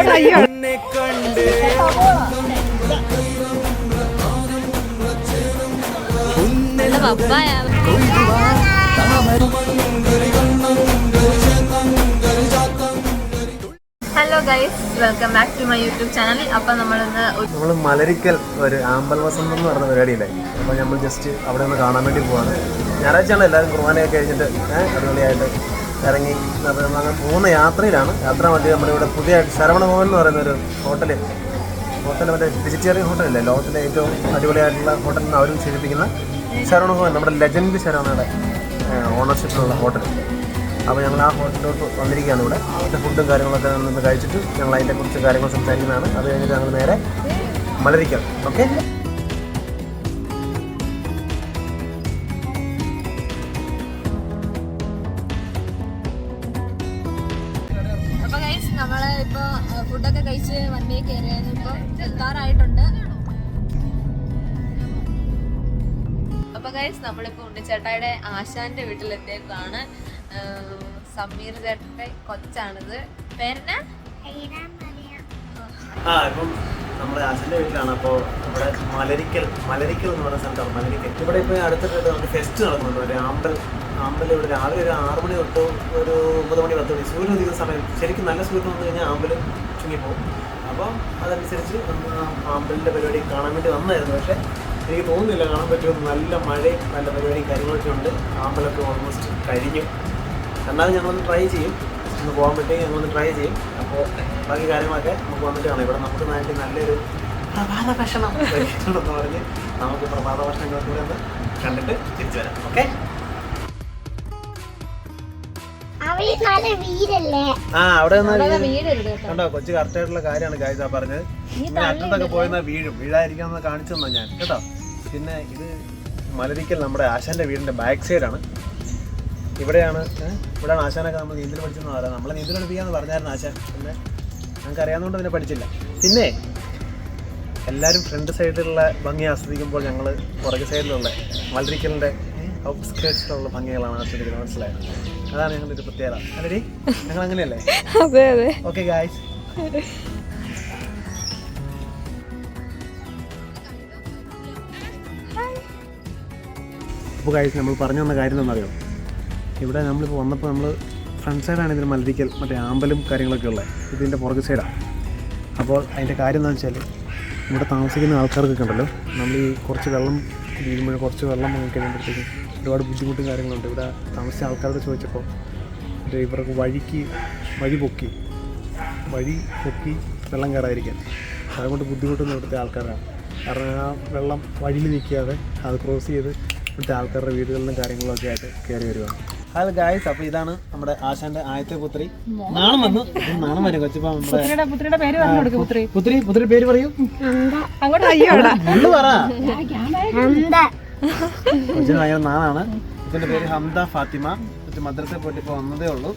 Hello guys, welcome back to my YouTube channel. അപ്പോൾ നമ്മൾ മലരിക്കൽ ഒരു ആമ്പൽ വസന്തം എന്ന് പറഞ്ഞ പരിപാടിയിലായി. അപ്പോൾ നമ്മൾ ജസ്റ്റ് അവിടെ നിന്ന് കാണാൻ വേണ്ടി പോവാണ്. ഞായറാഴ്ചയാണ് എല്ലാവരും കുർബാനയൊക്കെ കഴിഞ്ഞിട്ട് അടിപൊളിയായിട്ട് ഇറങ്ങി നമ്മൾ പോകുന്ന യാത്രയിലാണ്. യാത്ര മധ്യ നമ്മളിവിടെ പുതിയ ശരവണഭവൻ എന്ന് പറയുന്നൊരു ഹോട്ടൽ മറ്റേ വെജിറ്റേറിയൻ ഹോട്ടലല്ലേ, ലോകത്തിലെ ഏറ്റവും അടിപൊളിയായിട്ടുള്ള ഹോട്ടലിൽ നിന്ന് അവരും ശീലിപ്പിക്കുന്ന ശരവണഭവൻ, നമ്മുടെ ലെജൻഡ് ശരവണയുടെ ഓണർഷിപ്പിലുള്ള ഹോട്ടൽ. അപ്പോൾ ഞങ്ങൾ ആ ഹോട്ടലിലോട്ട് വന്നിരിക്കുകയാണ്. ഇവിടെ അതിൻ്റെ ഫുഡും കാര്യങ്ങളൊക്കെ നിന്ന് കഴിച്ചിട്ട് ഞങ്ങൾ അതിൻ്റെ കുറിച്ച് കാര്യങ്ങൾ സംസാരിക്കുന്നതാണ്. അത് കഴിഞ്ഞിട്ട് ഞങ്ങൾ നേരെ മലരിക്കാം. ഓക്കെ, അപ്പോൾ ഗൈസ് നമ്മൾ ഇപ്പോൾ ഫുഡൊക്കെ കഴിച്ച് വണ്ടിയിൽ കയറിയായിരുന്നു. ഇപ്പോൾ എത്താറായിട്ടുണ്ട്. അപ്പോൾ ഗൈസ് നമ്മളിപ്പോൾ ഉണ്ണിച്ചേട്ടായുടെ ആശാന്റെ വീട്ടിലെത്തിയതാണ്. സമീർ ചേട്ടന്റെ കൊച്ചാണിത്. പേരെന്നാ? ഇപ്പം നമ്മുടെ ആശാന്റെ വീട്ടിലാണ്. അപ്പോൾ ഇവിടെ മലരിക്കൽ എന്ന് പറയുന്ന സ്ഥലത്താണ് മലരിക്കൽ. ഇവിടെ ഇപ്പോൾ അടുത്തിട്ട് നമുക്ക് ഫെസ്റ്റ് നടക്കുന്നുണ്ട്. ഒരു ആമ്പൽ ഇവിടെ രാവിലെ ഒരു 6 മണി തൊട്ട് ഒരു 9 മണി 10 മണി സൂര്യൻ ഉദിക്കുന്ന സമയം. ശരിക്കും നല്ല സൂര്യൻ വന്നു കഴിഞ്ഞാൽ ആമ്പൽ ചുങ്ങിപ്പോകും. അപ്പം അതനുസരിച്ച് നമ്മൾ ആമ്പലിൻ്റെ പരിപാടി കാണാൻ വേണ്ടി വന്നായിരുന്നു. പക്ഷേ എനിക്ക് തോന്നുന്നില്ല കാണാൻ പറ്റുമെന്ന്. നല്ല മഴയും നല്ല പരിപാടിയും കാര്യങ്ങളൊക്കെ ഉണ്ട്. ആമ്പലൊക്കെ ഓൾമോസ്റ്റ് കഴിഞ്ഞു. എന്നാലും ഞങ്ങളൊന്ന് ട്രൈ ചെയ്യും. ഒന്ന് പോകാൻ പറ്റുമെങ്കിൽ ഞങ്ങളൊന്ന് ട്രൈ ചെയ്യും. അപ്പോൾ ബാക്കി കാര്യങ്ങളൊക്കെ നമുക്ക് വന്നിട്ട് കാണാം. ഇവിടെ നമുക്ക് നാട്ടിൽ നല്ലൊരു പ്രഭാത ഭക്ഷണം കഴിക്കണമെന്ന് പറഞ്ഞ് നമുക്ക് പ്രഭാത ഭക്ഷണങ്ങളൊക്കെ കൂടെ ഒന്ന് കണ്ടിട്ട് തിരിച്ചു വരാം. ഓക്കെ, അവിടെ കണ്ടോ, കൊച്ചു കറക്റ്റായിട്ടുള്ള കാര്യമാണ് ഗായ്സ് പറഞ്ഞത്. ഇങ്ങനെ അറ്റത്തൊക്കെ പോയെന്നാൽ വീഴാതിരിക്കാമെന്ന് കാണിച്ചു തന്നാ ഞാൻ കേട്ടോ. പിന്നെ ഇത് മലരിക്കൽ നമ്മുടെ ആശാന്റെ വീടിന്റെ ബാക്ക് സൈഡാണ്. ഇവിടെയാണ് ആശാനൊക്കെ നമ്മൾ നീന്തൽ പഠിച്ചെന്ന് പറയാം. നമ്മളെ നീന്തൽ പഠിപ്പിക്കാന്ന് പറഞ്ഞായിരുന്നു ആശാൻ. പിന്നെ ഞങ്ങൾക്ക് അറിയാവുന്നതുകൊണ്ട് പിന്നെ പഠിച്ചില്ല. പിന്നെ എല്ലാവരും ഫ്രണ്ട് സൈഡിലുള്ള ഭംഗി ആസ്വദിക്കുമ്പോൾ ഞങ്ങൾ പുറകെ സൈഡിലുള്ള മലരിക്കലിൻ്റെ ഔട്ട്സ്കേർട്സിലുള്ള ഭംഗികളാണ് ആസ്വദിക്കുന്നത്. മനസ്സിലായത്? അതാണ് ഞങ്ങളുടെ ഒരു പ്രത്യേകത. അല്ലേ, ഞങ്ങൾ അങ്ങനെയല്ലേ? ഓക്കെ ഗായ്സ്, അപ്പോൾ ഗായ്സ് നമ്മൾ പറഞ്ഞു വന്ന കാര്യം എന്താണെന്നറിയോ? ഇവിടെ നമ്മളിപ്പോൾ വന്നപ്പോൾ നമ്മൾ ഫ്രണ്ട് സൈഡാണ് ഇതിന് മലരിക്കൽ മറ്റേ ആമ്പലും കാര്യങ്ങളൊക്കെ ഉള്ളത്. ഇതിൻ്റെ പുറകെ സൈഡാണ്. അപ്പോൾ അതിൻ്റെ കാര്യം എന്താണെന്ന് വെച്ചാൽ ഇവിടെ താമസിക്കുന്ന ആൾക്കാർക്കൊക്കെ ഉണ്ടല്ലോ, നമ്മൾ ഈ കുറച്ച് വെള്ളം വീഴുമ്പോൾ കുറച്ച് വെള്ളം വാങ്ങി കഴിയുമ്പോഴത്തേക്കും ഒരുപാട് ബുദ്ധിമുട്ടും കാര്യങ്ങളുണ്ട്. ഇവിടെ താമസിച്ച ആൾക്കാരോട് ചോദിച്ചപ്പോൾ ഇവർക്ക് വഴി പൊക്കി വെള്ളം കയറാതിരിക്കാൻ അതുകൊണ്ട് ബുദ്ധിമുട്ടുന്ന ഇവിടുത്തെ ആൾക്കാരാണ്. കാരണം ആ വെള്ളം വഴിയിൽ നിൽക്കാതെ അത് ക്രോസ് ചെയ്ത് ഇവിടുത്തെ ആൾക്കാരുടെ വീടുകളിലും കാര്യങ്ങളൊക്കെ ആയിട്ട് കയറി വരുവാണ്. ഹലോ ഗായ്സ്, അപ്പോൾ ഇതാണ് നമ്മുടെ ആശാന്റെ ആദ്യത്തെ പുത്രി. നാണം വന്നു വരും കൊച്ചിപ്പോ. പുത്രി പേര് പറയൂ. പറ. കൊച്ചിന് ഭയങ്കര നാണാണ്. ഇതിന്റെ പേര് ഹംദ ഫാത്തിമ. കൊച്ചു മദ്രസയിൽ പോയിട്ട് ഇപ്പോൾ വന്നതേ ഉള്ളൂ.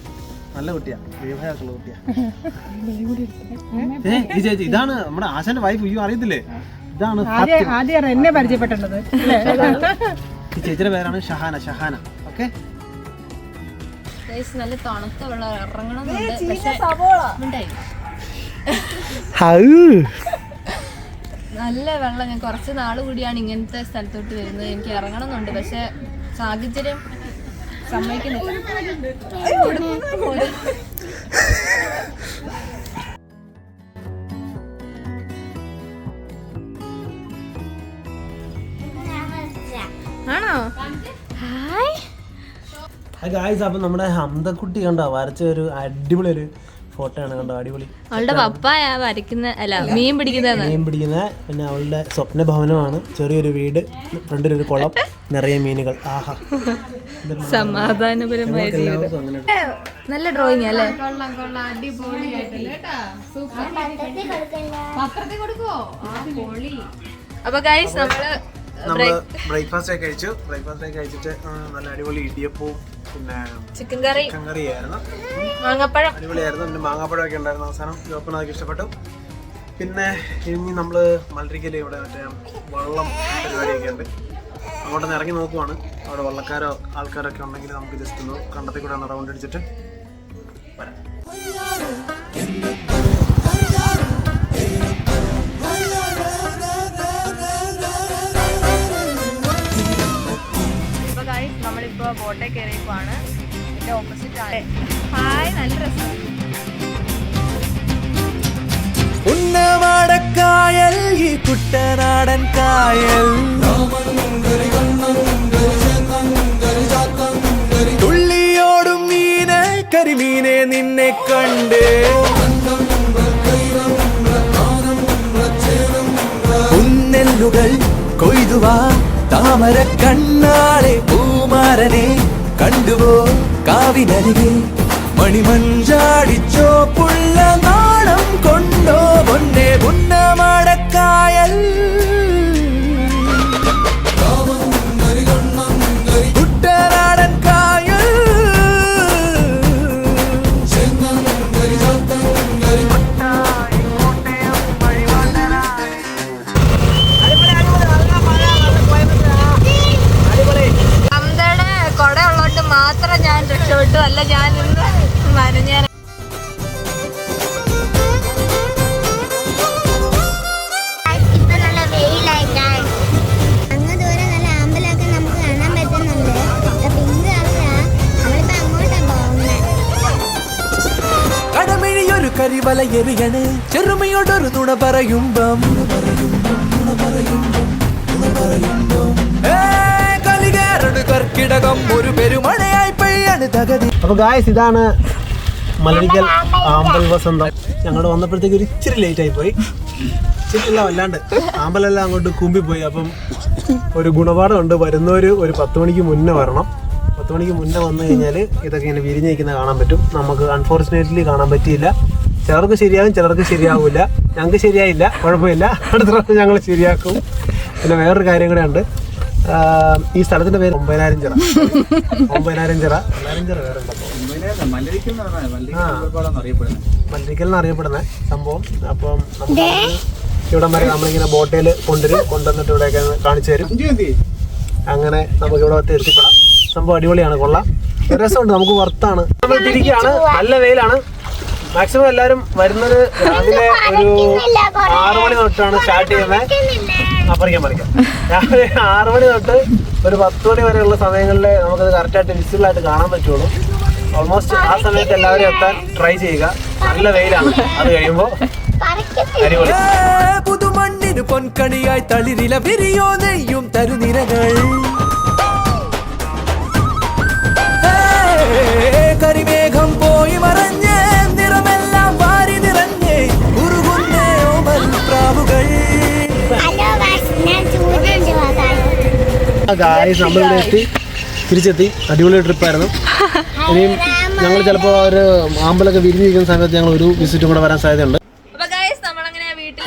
നല്ല കുട്ടിയാ, വിവാഹമാക്കുള്ള കുട്ടിയാ. ഈ ചേച്ചി ഇതാണ് നമ്മുടെ ആശാന്റെ വൈഫ്. അയ്യോ അറിയത്തില്ലേ? ഇതാണ് എന്നെ പരിചയപ്പെട്ടുള്ളത്. ഈ ചേച്ചിയുടെ പേരാണ് ഷഹാന. ഓക്കെ, നല്ല തണുത്ത വെള്ളം ഇറങ്ങണമെന്നുണ്ട്. നല്ല വെള്ളം. ഞാൻ കുറച്ച് നാൾ കൂടിയാണ് ഇങ്ങനത്തെ സ്ഥലത്തോട്ട് വരുന്നത്. എനിക്ക് ഇറങ്ങണമെന്നുണ്ട്, പക്ഷെ സാഹചര്യം സമ്മതിക്കുന്നില്ല. ആണോ? ഹായ് ഗായ്സ്, അപ്പം നമ്മുടെ ഹംദക്കുട്ടി കണ്ടോ വരച്ച ഒരു അടിപൊളി ഒരു ഫോട്ടോ ആണ്. കണ്ടോ, അടിപൊളി. അവളുടെ പപ്പായ വരയ്ക്കുന്ന മീൻ പിടിക്കുന്ന. പിന്നെ അവളുടെ സ്വപ്ന ഭവനമാണ്. ചെറിയൊരു വീട്, ഫ്രണ്ടിലൊരു കുളം, നിറയെ മീനുകൾ. ആഹാ, സമാധാനപരമായ ജീവിതം. നല്ല ഡ്രോയിങ് അല്ലേ? അപ്പൊ ഗൈസ് നമ്മള് ബ്രേക്ക്ഫാസ്റ്റ് ഒക്കെ കഴിച്ചിട്ട് നല്ല അടിപൊളി ഇടിയപ്പവും പിന്നെ ചിക്കൻ കറി ആയിരുന്നു. മാങ്ങാപ്പഴം അടിപൊളിയായിരുന്നു. പിന്നെ മാങ്ങാപ്പഴം ഒക്കെ ഉണ്ടായിരുന്നു. അവസാനം ചോപ്പന അതൊക്കെ ഇഷ്ടപ്പെട്ടു. പിന്നെ ഇനി നമ്മള് മലരിക്കല് ഇവിടെ മറ്റേ വള്ളം പരിപാടിയൊക്കെ ഉണ്ട്. അങ്ങോട്ടൊന്ന് ഇറങ്ങി നോക്കുവാണ്. അവിടെ ആൾക്കാരൊക്കെ ഉണ്ടെങ്കിൽ നമുക്ക് ജസ്റ്റ് ഒന്ന് കണ്ടത്തിൽ കൂടെ ഒന്ന് റൗണ്ട് അടിച്ചിട്ട് വരാം. നമ്മളിപ്പോ ബോട്ടെ കയറിയപ്പോഴാണ് ഇതിന്റെ ഓപ്പോസിറ്റ് ആണ്. ഹായ്, നല്ല രസം. ഉന്നവാടക്കായൽ ഈ കുട്ടനാടൻ കായൽ തുള്ളിയോടും മീനെ കരിമീനെ നിന്നെ കണ്ട് ഉന്നെല്ലുകൾ കൊയ്തുവാ താമര കണ്ണാളെ പൂമാരനെ കണ്ടുവോ കാവിനരികെ മണിമഞ്ചാടിച്ചോ പുള്ള നാണം കൊണ്ടോ പൊന്നെ പുന്നമടക്കായൽ കുട്ടനാടൻ കായൽ അമ്മയുടെ കൊട ഉള്ളോണ്ട് മാത്രം ഞാൻ രക്ഷപ്പെട്ടു, അല്ല ഞാൻ ഇന്ന് നനഞ്ഞാൻ. കടമിഴിയൊരു കരിവല എറിയണ് ചെറുമയോടൊരു നുണ പറയുമ്പം കർക്കിടകം ഒരു പെരുമഴയായി പെയ്യാണ് തകതി. അപ്പോൾ ഗായ്സ്, ഇതാണ് മലരിക്കൽ ആമ്പൽ വസന്തം. ഞങ്ങൾ വന്നപ്പോഴത്തേക്ക് ഒരു ഇച്ചിരി ലേറ്റ് ആയി പോയി. ഇച്ചിരില്ല, വല്ലാണ്ട് ആമ്പലെല്ലാം അങ്ങോട്ട് കുമ്പിപ്പോയി. അപ്പം ഒരു ഗുണപാഠമുണ്ട്, വരുന്നവർ ഒരു 10 മണിക്ക് മുന്നേ വരണം. 10 മണിക്ക് മുന്നേ വന്നു കഴിഞ്ഞാൽ ഇതൊക്കെ ഇങ്ങനെ വിരിഞ്ഞിരിക്കുന്നത് കാണാൻ പറ്റും. നമുക്ക് അൺഫോർച്ചുനേറ്റ്ലി കാണാൻ പറ്റിയില്ല. ചിലർക്ക് ശരിയാകും, ചിലർക്ക് ശരിയാവില്ല. ഞങ്ങൾക്ക് ശരിയായില്ല, കുഴപ്പമില്ല, അടുത്ത പ്രാവശ്യം ഞങ്ങൾ ശരിയാക്കും. പിന്നെ വേറൊരു കാര്യം കൂടെ ഉണ്ട്. ഈ സ്ഥലത്തിന്റെ പേര് ഒമ്പതിനായിരം ചിറ വേറെ മല്ലരിക്കൽ എന്നറിയപ്പെടുന്ന സംഭവം. അപ്പം നമുക്ക് ഇവിടം വരെ നമ്മളിങ്ങനെ ബോട്ടയിൽ കൊണ്ടുവന്നിട്ട് ഇവിടെയൊക്കെ കാണിച്ചു തരും. അങ്ങനെ നമുക്ക് ഇവിടെ എത്തിപ്പെടാം. സംഭവം അടിപൊളിയാണ്, കൊള്ളാം, രസമുണ്ട്, നമുക്ക് വർത്താണ്. നമ്മൾ തിരിക്കുകയാണ്, നല്ല വെയിലാണ്. മാക്സിമം എല്ലാവരും വരുന്നത് രാവിലെ ഒരു 6 മണി തൊട്ടാണ് സ്റ്റാർട്ട് ചെയ്യുന്നത്. പറിക്കാം രാവിലെ 6 മണി തൊട്ട് ഒരു 10 മണി വരെയുള്ള സമയങ്ങളിൽ നമുക്കത് കറക്റ്റായിട്ട് വിസിബിളായിട്ട് കാണാൻ പറ്റുള്ളൂ. ഓൾമോസ്റ്റ് ആ സമയത്ത് എല്ലാവരും എത്താൻ ട്രൈ ചെയ്യുക. നല്ല വെയിലാണ്. അത് കഴിയുമ്പോൾ അടിപൊളി. പുതുമണ്ണിന് പൊൻകണിയായി തളിരില വിരിയോ നെയ്യും തരുനിരകൾ കരിമേഘം പോയി മറഞ്ഞ് നിറമെല്ലാം വാരി നിറഞ്ഞ് ഉരുകുന്നേ ഓമൽ പ്രാവുകൾ. നമ്മളിവിടെ തിരിച്ചെത്തി. അടിപൊളി ട്രിപ്പായിരുന്നു. ഇനിയും ഞങ്ങൾ ചിലപ്പോൾ ഒരു ആമ്പലൊക്കെ വിരിഞ്ഞിരിക്കുന്ന സമയത്ത് ഞങ്ങൾ ഒരു വിസിറ്റും കൂടെ വരാൻ സാധ്യതയുണ്ട്. അപ്പൊ ഗൈസ്, നമ്മളങ്ങനെ വീട്ടിൽ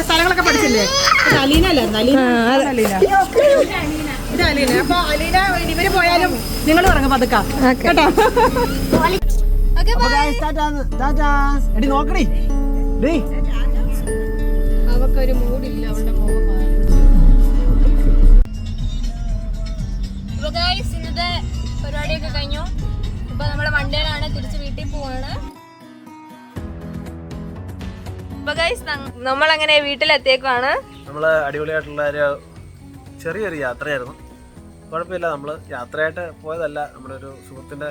സ്ഥലങ്ങളൊക്കെ പഠിച്ചില്ലേ? അലീന. ഇത് അലീന. അപ്പൊ അലീന ഇവര് പോയാലും നിങ്ങൾ ഇറങ്ങും പതുക്ക കേട്ടോ. അവക്കൊരു മൂടില്ല, അവളുടെ മുഖം. അപ്പൊ ഗൈസ്, ഇന്നത്തെ പരിപാടിയൊക്കെ കഴിഞ്ഞു. ഇപ്പൊ നമ്മള് വണ്ടിയിലാണ്, തിരിച്ച് വീട്ടിൽ പോവാണ്. അപ്പൊ ഗൈസ്, നമ്മളങ്ങനെ വീട്ടിലെത്തിയേക്കാണ്. നമ്മള് അടിപൊളിയായിട്ടുള്ള ഒരു ചെറിയൊരു യാത്രയായിരുന്നു. കുഴപ്പമില്ല, നമ്മൾ യാത്രയായിട്ട് പോയതല്ല, നമ്മുടെ ഒരു സുഹൃത്തിൻ്റെ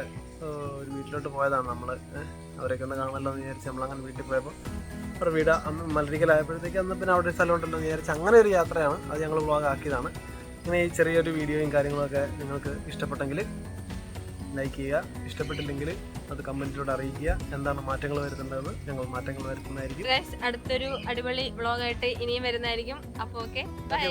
ഒരു വീട്ടിലോട്ട് പോയതാണ്. നമ്മൾ അവരൊക്കെ ഒന്ന് കാണാമല്ലോ എന്ന് വിചാരിച്ച് നമ്മളങ്ങനെ വീട്ടിൽ പോയപ്പോൾ ഒരു വീട് അന്ന് മലരിക്കലായപ്പോഴത്തേക്ക് അന്ന് പിന്നെ അവിടെ ഒരു സ്ഥലം ഉണ്ടല്ലോ എന്ന് വിചാരിച്ച് അങ്ങനെ ഒരു യാത്രയാണ്. അത് ഞങ്ങൾ വ്ളോഗ് ആക്കിയതാണ്. ഇങ്ങനെ ഈ ചെറിയൊരു വീഡിയോയും കാര്യങ്ങളൊക്കെ നിങ്ങൾക്ക് ഇഷ്ടപ്പെട്ടെങ്കിൽ ലൈക്ക് ചെയ്യുക, ഇഷ്ടപ്പെട്ടില്ലെങ്കിൽ അത് കമൻറ്റിലൂടെ അറിയിക്കുക. എന്താണ് മാറ്റങ്ങൾ വരുത്തേണ്ടതെന്ന് ഞങ്ങൾ മാറ്റങ്ങൾ വരുത്തുന്നതായിരിക്കും. അടുത്തൊരു അടിപൊളി വ്ളോഗായിട്ട് ഇനിയും വരുന്നതായിരിക്കും. അപ്പോൾ ഓക്കെ, ബൈ.